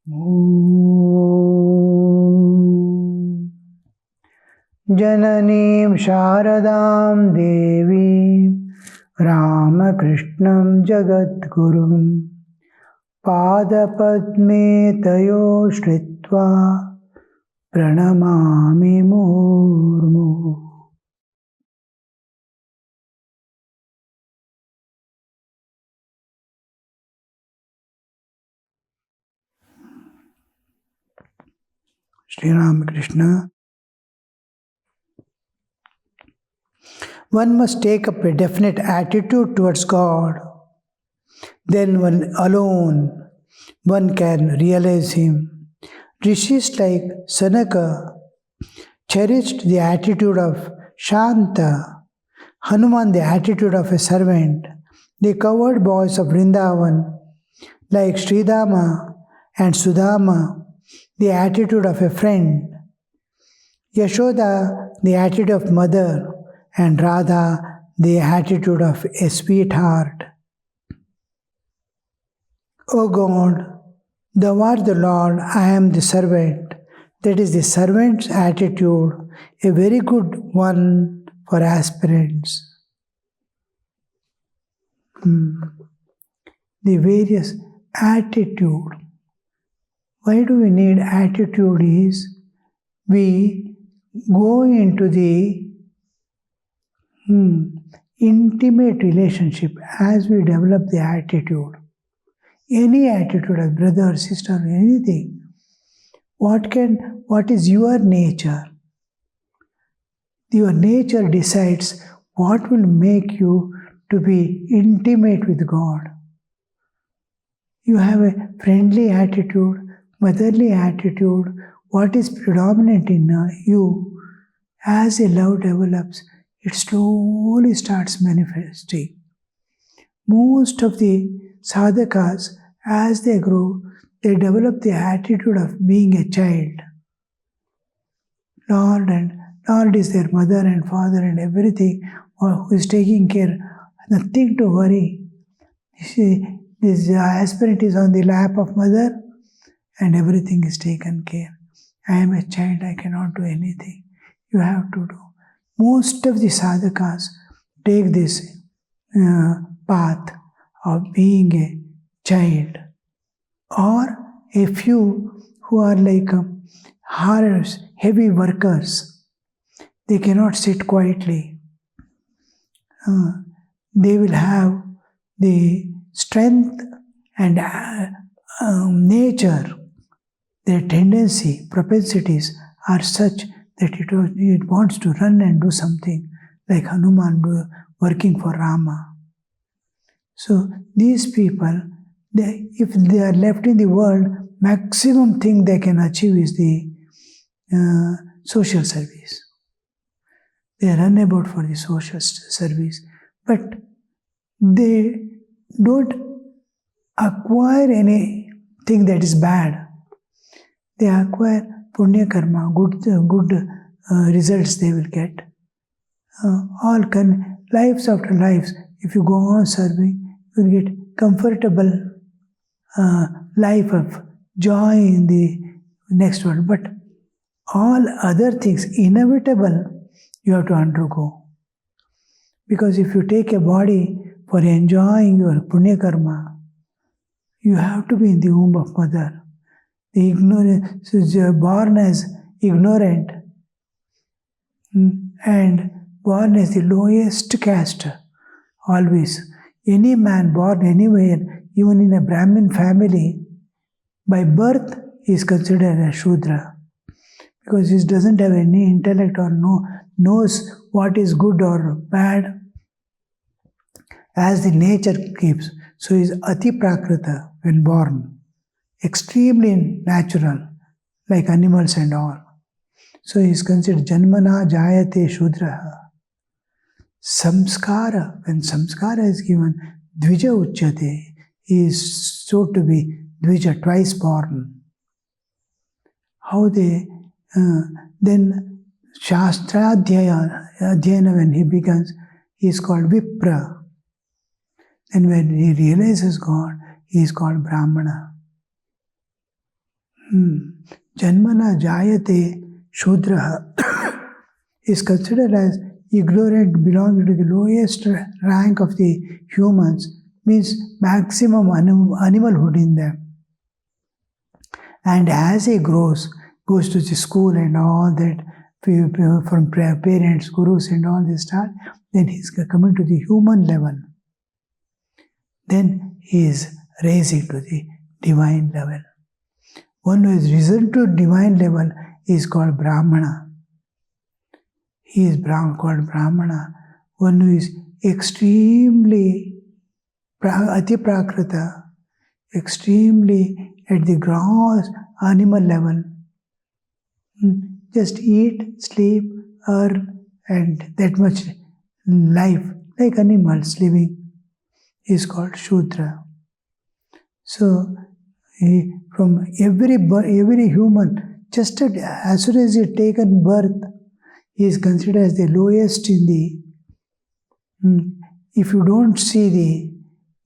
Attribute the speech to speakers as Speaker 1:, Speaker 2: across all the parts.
Speaker 1: Jananim Sharadam Devim Ramakrishnan Jagadgurum Padapadme Tayo Shritva Pranamami Murmu. Sri Ramakrishna. One must take up a definite attitude towards God. Then one alone, one can realize Him. Rishis like Sanaka cherished the attitude of Shanta, Hanuman the attitude of a servant, the cowherd boys of Vrindavan like Sridama and Sudama, the attitude of a friend, Yashoda the attitude of mother, and Radha the attitude of a sweetheart. O God, Thou art the Lord, I am the servant. That is the servant's attitude, a very good one for aspirants. The various attitude. Why do we need attitude is, we go into the intimate relationship as we develop the attitude. Any attitude of brother, sister, anything. What is your nature? Your nature decides what will make you to be intimate with God. You have a friendly attitude, motherly attitude. What is predominant in you, as a love develops, it slowly starts manifesting. Most of the sadhakas, as they grow, they develop the attitude of being a child. Lord is their mother and father and everything, who is taking care. Nothing to worry. This aspirant is on the lap of mother and everything is taken care. I am a child, I cannot do anything. You have to do. Most of the sadhakas take this path of being a child, or a few who are like hard, heavy workers. They cannot sit quietly. They will have the strength and nature, their tendency, propensities are such that it wants to run and do something, like Hanuman working for Rama. So these people, if they are left in the world, maximum thing they can achieve is the social service. They run about for the social service, but they don't acquire anything that is bad. They acquire punya karma, good results they will get. Lives after lives, if you go on serving, you will get comfortable life of joy in the next world. But all other things, inevitable, you have to undergo. Because if you take a body for enjoying your punya karma, you have to be in the womb of mother. The ignorant is born as ignorant and born as the lowest caste. Always. Any man born anywhere, even in a Brahmin family, by birth is considered a Shudra. Because he doesn't have any intellect or knows what is good or bad, as the nature keeps. So he is Ati Prakrita when born, extremely natural, like animals and all. So he is considered Janmana Jayate Shudraha. Samskara, when samskara is given, Dvija Uchyate, he is so to be Dvija, twice born. How they, then Shastra Adhyayana, when he begins, he is called Vipra. And when he realizes God, he is called Brahmana. Janmana Jayate Shudraha is considered as ignorant, belonging to the lowest rank of the humans, means maximum animalhood in them. And as he goes to the school and all that, from parents, gurus and all this start, then he's coming to the human level. Then he is raising to the divine level. One who has risen to divine level is called Brahmana. He is called Brahmana. One who is extremely Ati Prakrita, extremely at the gross animal level. Just eat, sleep, earn, and that much life, like animals living, is called Shudra. So, from every human, just as soon as he has taken birth, he is considered as the lowest in the. If you don't see the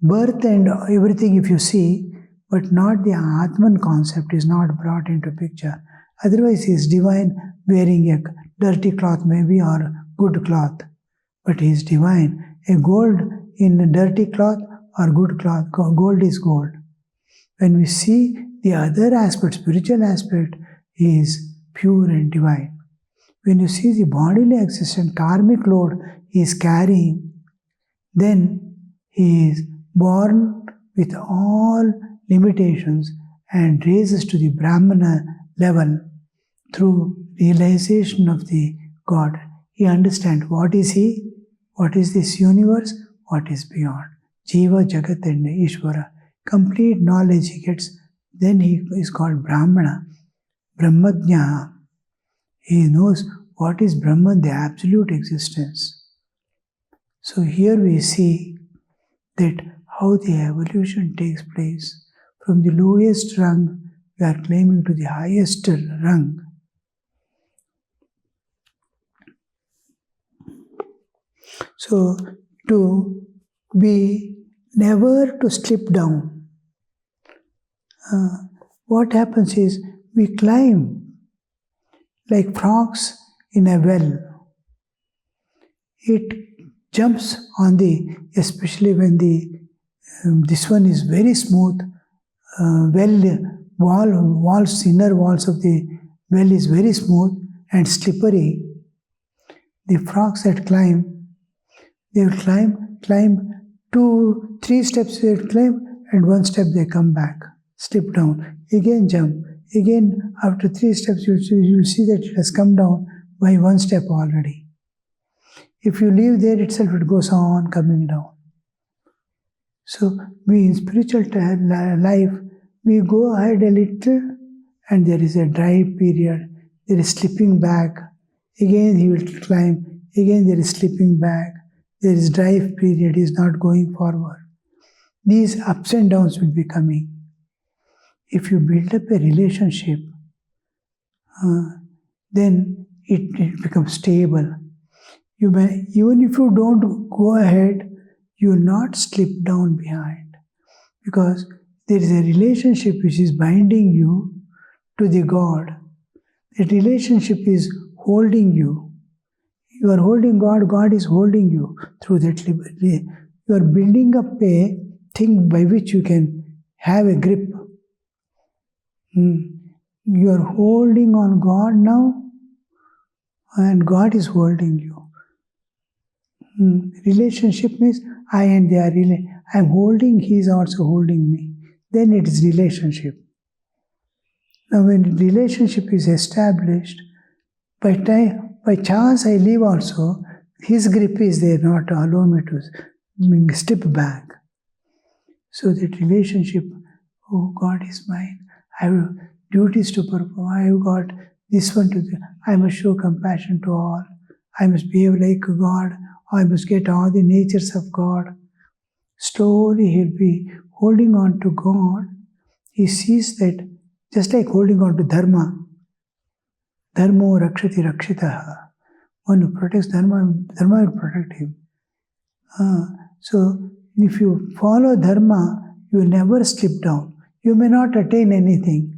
Speaker 1: birth and everything, if you see, but not the Atman concept is not brought into picture. Otherwise, he is divine, wearing a dirty cloth maybe or good cloth, but he is divine. A gold in a dirty cloth or good cloth, gold is gold. When we see the other aspect, spiritual aspect, he is pure and divine. When you see the bodily existence, karmic load he is carrying, then he is born with all limitations and raises to the Brahmana level through realization of the God. He understands what is he, what is this universe, what is beyond. Jiva, Jagat and Ishvara. Complete knowledge he gets, then he is called Brahmana. Brahmajna. He knows what is Brahman, the absolute existence. So here we see that how the evolution takes place. From the lowest rung, we are claiming to the highest rung. So, to be never to slip down. What happens is we climb like frogs in a well. It jumps on especially when this one is very smooth, inner walls of the well is very smooth and slippery. The frogs that climb, they will climb 2-3 steps they will climb, and 1 step they come back, slip down, again jump, again after 3 steps you will see that it has come down by 1 step already. If you leave there itself, it goes on coming down. So we in spiritual life, we go ahead a little and there is a dry period, there is slipping back, again he will climb, again there is slipping back, there is dry period, he is not going forward. These ups and downs will be coming. If you build up a relationship, then it becomes stable. Even if you don't go ahead, you will not slip down behind, because there is a relationship which is binding you to the God. That relationship is holding you. You are holding God, God is holding you through that liberty. You are building up a thing by which you can have a grip. You are holding on God now, and God is holding you. Relationship means I and they are I am holding, he is also holding me. Then it is relationship. Now when relationship is established, by chance I leave also, his grip is there not to allow me to step back. So that relationship, oh God is mine, I have duties to perform, I have got this one to do, I must show compassion to all, I must behave like God, I must get all the natures of God. Slowly he'll be holding on to God. He sees that just like holding on to Dharma. Dharmo rakshati rakshitaha. One who protects Dharma, Dharma will protect him. So if you follow Dharma, you will never slip down. You may not attain anything.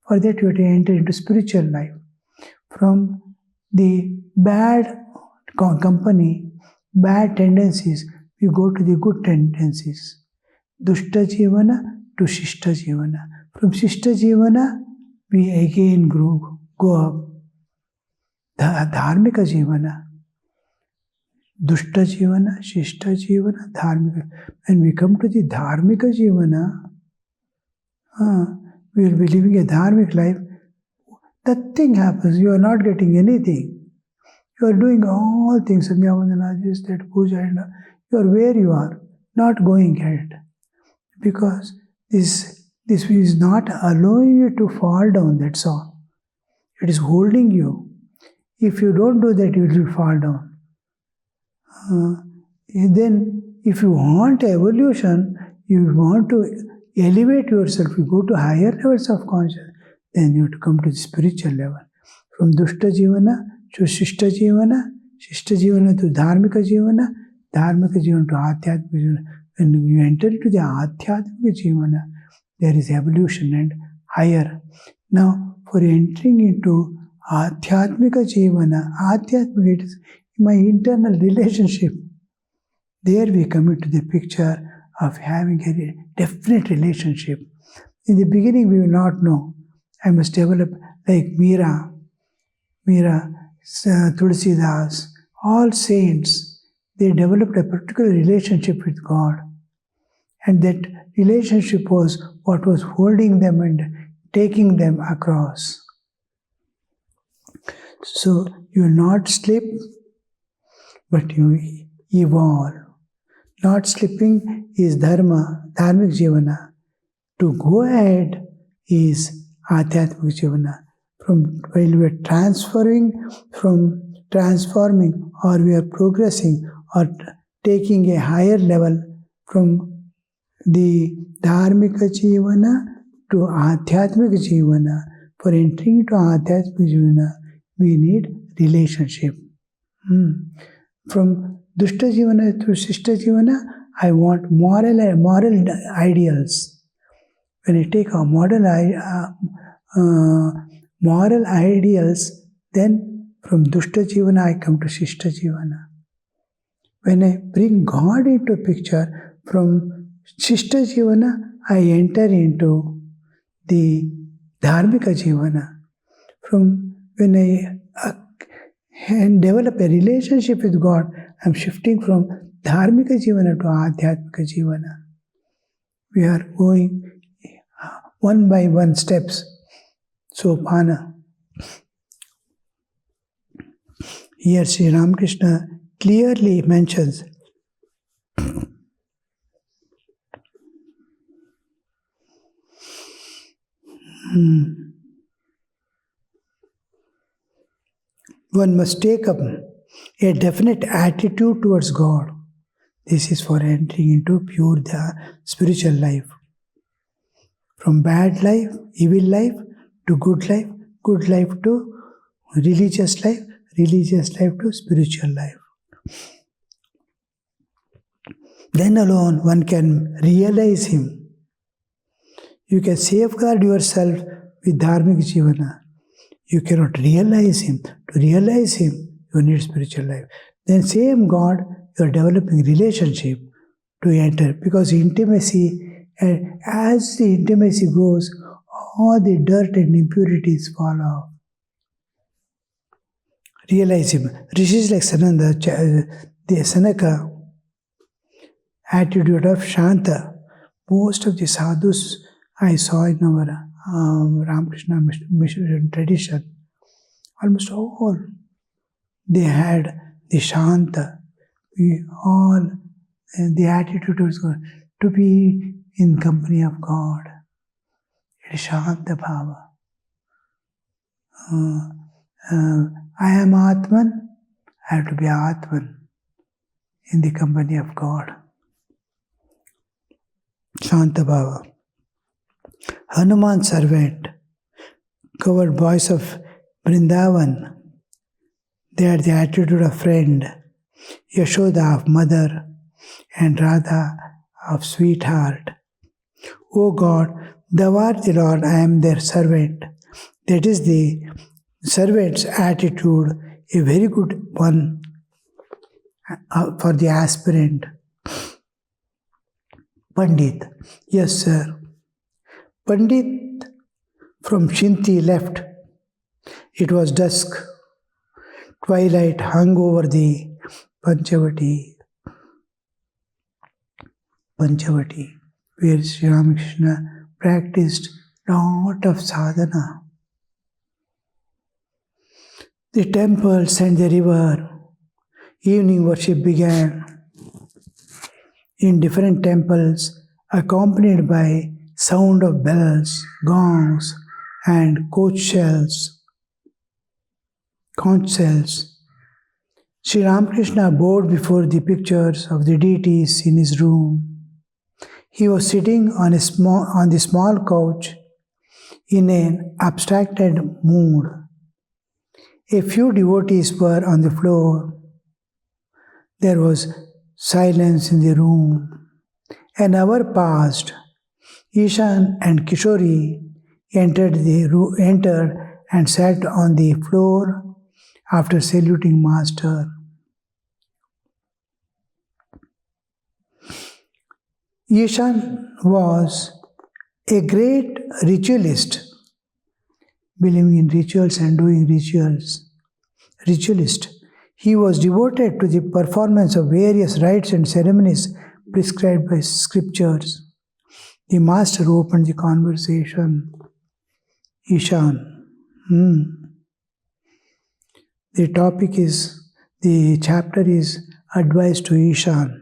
Speaker 1: For that you have to enter into spiritual life. From the bad company, bad tendencies, we go to the good tendencies. Dushta Jivana to Shishta Jivana. From Shishta Jivana, we again go up. Dharmika Jivana. Dushta Jivana, Shishta Jivana, Dharmika. When we come to the Dharmika Jivana, we will be living a Dharmic life. Nothing happens. You are not getting anything. You are doing all things. Sandhya-vandana, that puja, and you are where you are, not going ahead. Because this is not allowing you to fall down, that's all. It is holding you. If you don't do that, you will fall down. Then, if you want evolution, you want to elevate yourself, you go to higher levels of consciousness, then you have to come to the spiritual level. From Dushta Jivana to Shishta Jivana to Dharmika Jivana to Adhyatmika Jivana. When you enter into the Adhyatmika Jivana, there is evolution and higher. Now, for entering into Adhyatmika Jivana, Adhyatmika, it is my internal relationship. There we come into the picture of having a definite relationship. In the beginning, we will not know. I must develop like Meera, Tulsidas, all saints. They developed a particular relationship with God. And that relationship was what was holding them and taking them across. So you will not slip, but you evolve. Not slipping is dharma, dharmic jivana. To go ahead is adhyatmik jivana. While we are transforming, or we are progressing, or taking a higher level from the dharmika jivana to adhyatmik jivana. For entering into adhyatmik jivana, we need relationship. From Dushta Jivana to Shishta Jivana, I want moral ideals. When I take our moral ideals, then from Dushta Jivana I come to Shishta Jivana. When I bring God into a picture, from Shishta Jivana I enter into the Dharmika Jivana. From when I develop a relationship with God, I am shifting from Dharmika Jivana to Adhyatmika Jivana. We are going one by one steps. Sopana. Here Sri Ramakrishna clearly mentions one must take up a definite attitude towards God. This is for entering into pure spiritual life. From bad life, evil life, to good life to religious life to spiritual life. Then alone one can realize Him. You can safeguard yourself with dharmic jivana. You cannot realize Him. To realize Him, you need spiritual life. Then same God, you are developing relationship to enter. Because intimacy, and as the intimacy grows, all the dirt and impurities fall off. Realize Him. Rishis like Sananda, the Sanaka, attitude of Shanta. Most of the sadhus I saw in our Ramakrishna mission tradition, almost all, they had the Shanta. The attitude was good, to be in company of God. It is Shanta Bhava. I am Atman, I have to be Atman in the company of God. Shanta Bhava. Hanuman servant, covered boys of Vrindavan, they had the attitude of friend, Yashoda of mother, and Radha of sweetheart. O God, Thou art the Lord, I am their servant. That is the servant's attitude, a very good one for the aspirant. Pandit, yes sir. Pandit from Shinti left. It was dusk. Twilight hung over the Panchavati, where Sri Ramakrishna practiced lot of sadhana. The temples and the river. Evening worship began in different temples, accompanied by sound of bells, gongs, and conch shells. Sri Ramakrishna bowed before the pictures of the deities in his room. He was sitting on the small couch in an abstracted mood. A few devotees were on the floor. There was silence in the room. An hour passed. Ishan and Kishori entered and sat on the floor after saluting Master. Ishan was a great ritualist, believing in rituals and doing rituals. Ritualist. He was devoted to the performance of various rites and ceremonies prescribed by scriptures. The Master opened the conversation. Ishan. The chapter is Advice to Ishan.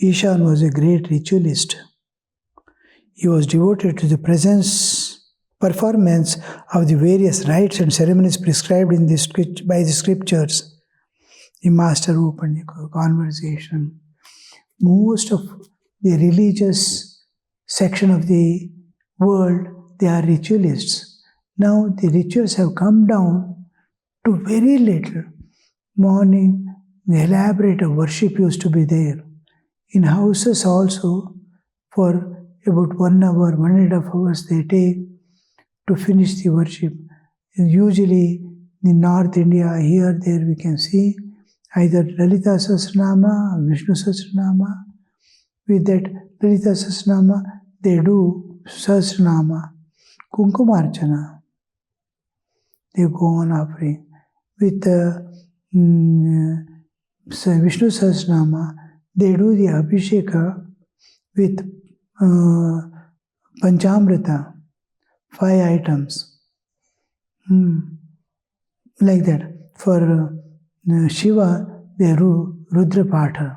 Speaker 1: Ishan was a great ritualist. He was devoted to the performance of the various rites and ceremonies prescribed by the scriptures. The Master opened the conversation. Most of the religious section of the world, they are ritualists. Now the rituals have come down to very little. Morning, the elaborate worship used to be there. In houses also, for about 1 hour, 1.5 hours they take to finish the worship. Usually in North India, here, there we can see either Lalita Sahasranama or Vishnu Sahasranama. With that Lalita Sahasranama, they do Sahasranama, Kumkumarchana. They go on offering. With Vishnu Sahasranama, they do the Abhisheka with Panchamrita, 5 items. Like that. For Shiva, they do Rudra Patha.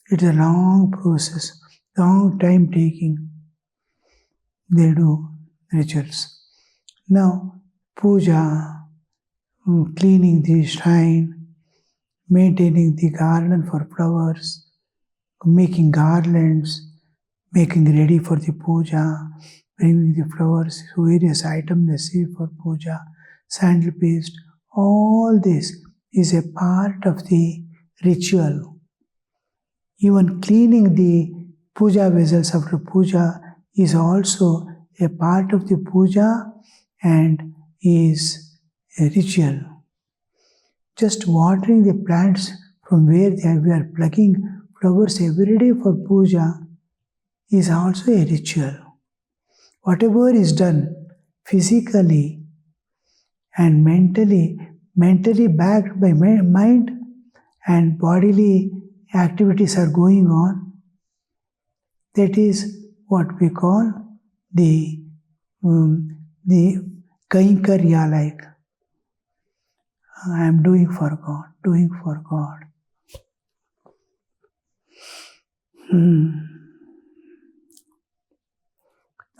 Speaker 1: It's a long process, long time taking. They do rituals. Now, puja, cleaning the shrine, maintaining the garden for flowers, making garlands, making ready for the puja, bringing the flowers, various items necessary for puja, sandal paste, all this is a part of the ritual. Even cleaning the puja vessels after puja is also a part of the puja and is a ritual. Just watering the plants from where we are plucking flowers every day for puja is also a ritual. Whatever is done physically and mentally backed by mind and bodily activities are going on, that is what we call the Kaikarya, like I am doing for God, doing for God.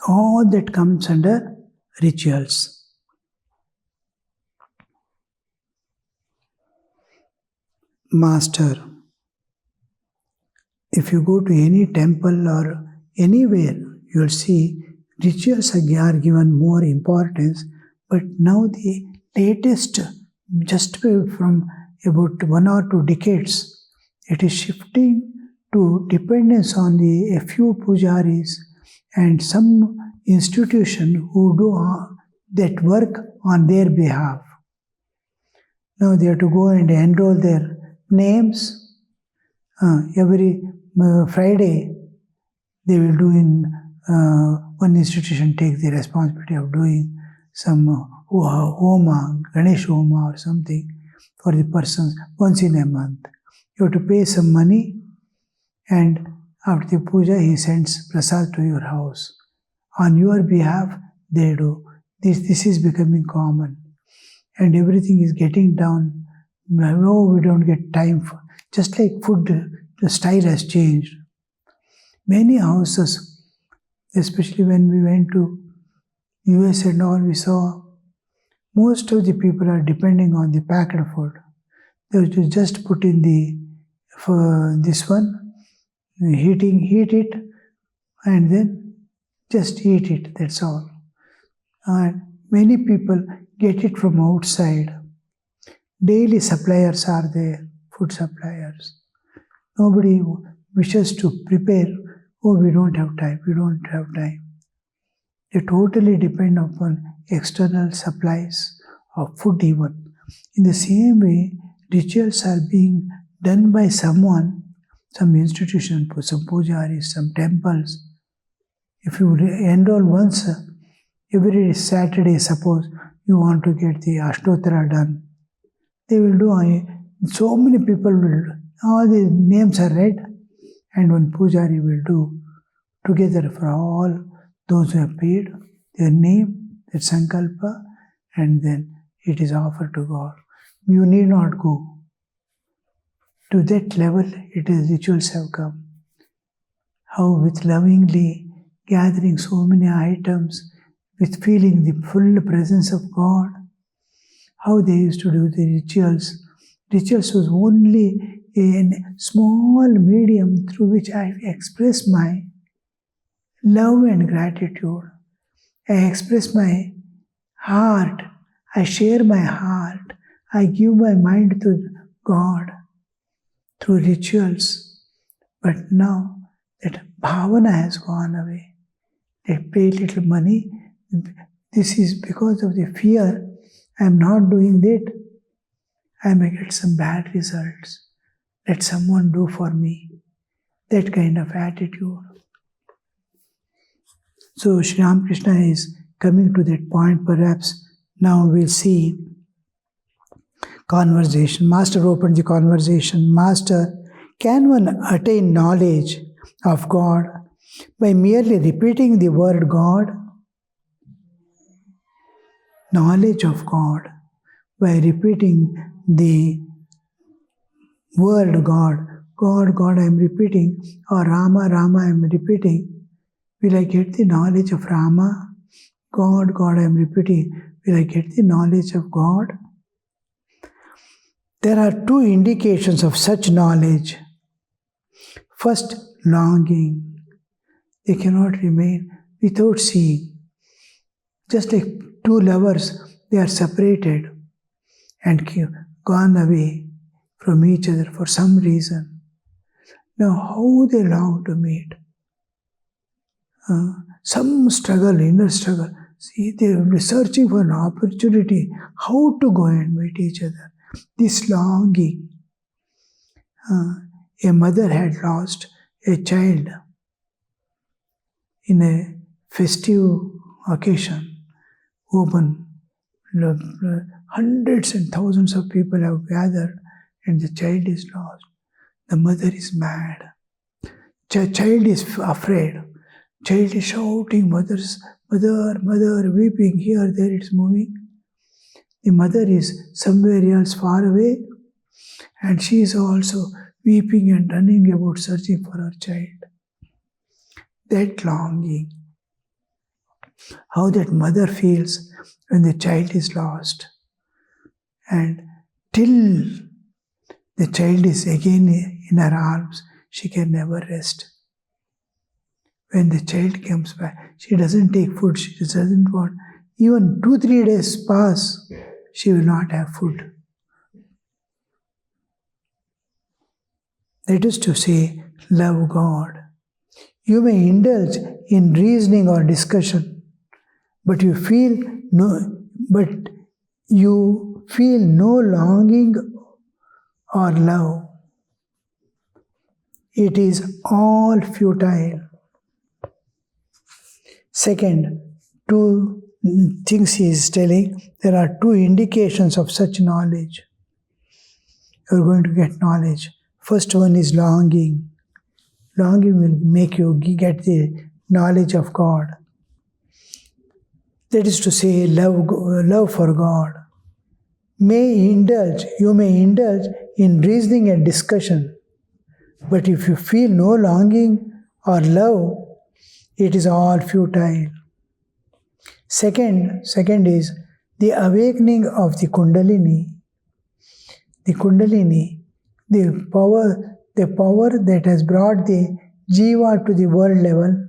Speaker 1: All that comes under rituals. Master, if you go to any temple or anywhere, you will see rituals are given more importance, but now the latest, just from about 1 or 2 decades, it is shifting to dependence on a few pujaris and some institution who do that work on their behalf. Now they have to go and enroll their names. Every Friday they will do in one institution take the responsibility of doing some homa, Ganesh homa or something for the persons once in a month. You have to pay some money, and after the puja he sends prasad to your house. On your behalf they do. This is becoming common, and everything is getting down. No, we don't get time for, just like food, the style has changed. Many houses, especially when we went to US and all, we saw most of the people are depending on the packed food. They will just put in this one, heat it, and then just eat it, that's all. And many people get it from outside. Daily suppliers are there, food suppliers. Nobody wishes to prepare. Oh, we don't have time. They totally depend upon external supplies of food even. In the same way, rituals are being done by someone, some institution, some pujaris, some temples. If you enroll once, every Saturday, suppose you want to get the Ashtotara done, they will do, so many people will do. All the names are read, and one pujari will do together for all those who have paid their name, their sankalpa, and then it is offered to God. You need not go. To that level, rituals have come. How with lovingly gathering so many items, with feeling the full presence of God, how they used to do the rituals. Rituals was only a small medium through which I express my love and gratitude. I express my heart. I share my heart. I give my mind to God through rituals. But now that bhavana has gone away. They pay little money. This is because of the fear. I am not doing that. I may get some bad results. Let someone do for me. That kind of attitude. So Sri Ramakrishna is coming to that point. Perhaps now we'll see conversation. Master opened the conversation. Master, can one attain knowledge of God by merely repeating the word God? Knowledge of God by repeating the word God. God, God I am repeating, or Rama, Rama I am repeating. Will I get the knowledge of Rama? God, God I am repeating. Will I get the knowledge of God? There are two indications of such knowledge. First, longing. They cannot remain without seeing. Just like two lovers, they are separated and gone away from each other for some reason. Now, how they long to meet. Some struggle, inner struggle. See, they will be searching for an opportunity how to go and meet each other. This longing. A mother had lost a child in a festive occasion. Open. Hundreds and thousands of people have gathered and the child is lost. The mother is mad. Child is afraid. Child is shouting, mother, weeping, here, there, it's moving. The mother is somewhere else far away, and she is also weeping and running about searching for her child. That longing, how that mother feels when the child is lost. And till the child is again in her arms, she can never rest. When the child comes back, she doesn't take food, she doesn't want. Even 2-3 days pass, she will not have food. That is to say, love God. You may indulge in reasoning or discussion, but you feel no longing or love. It is all futile. Second, two things he is telling, there are two indications of such knowledge. You are going to get knowledge. First one is longing. Longing will make you get the knowledge of God. That is to say, love for God. You may indulge in reasoning and discussion, but if you feel no longing or love, it is all futile. Second is the awakening of the Kundalini. The Kundalini, the power that has brought the Jiva to the world level,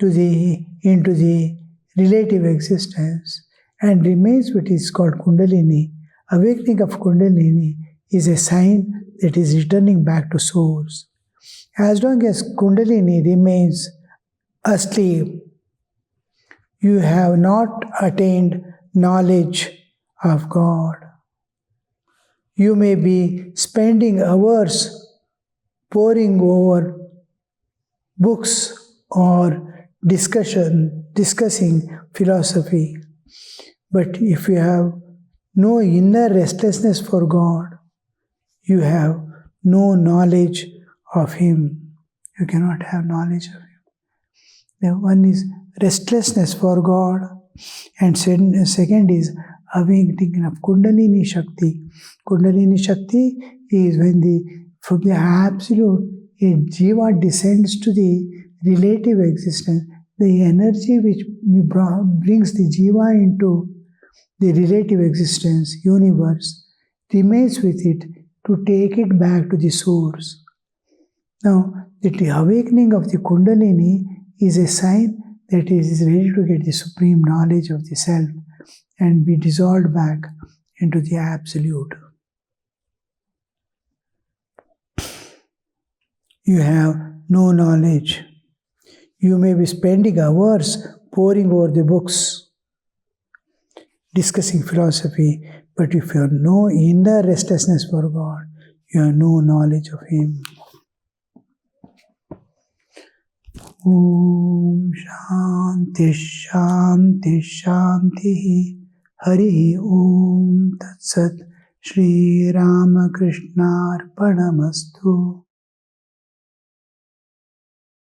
Speaker 1: into the relative existence, and remains what is called Kundalini. Awakening of Kundalini is a sign that is returning back to source. As long as Kundalini remains asleep, you have not attained knowledge of God. You may be spending hours poring over books or discussing philosophy, but if you have no inner restlessness for God, you have no knowledge of Him. You cannot have knowledge of Him. The one is restlessness for God, and second is awakening of Kundalini Shakti. Kundalini Shakti is when from the absolute, a Jiva descends to the relative existence. The energy which brings the Jiva into the relative existence, universe, remains with it to take it back to the source. Now, the awakening of the Kundalini is a sign that it is ready to get the supreme knowledge of the self and be dissolved back into the absolute. You have no knowledge. You may be spending hours poring over the books, discussing philosophy, but if you have no inner restlessness for God, you have no knowledge of Him. Om Shanti Shanti Shanti Hari Om Tat Sat Shri Ramakrishna Arpanamastu.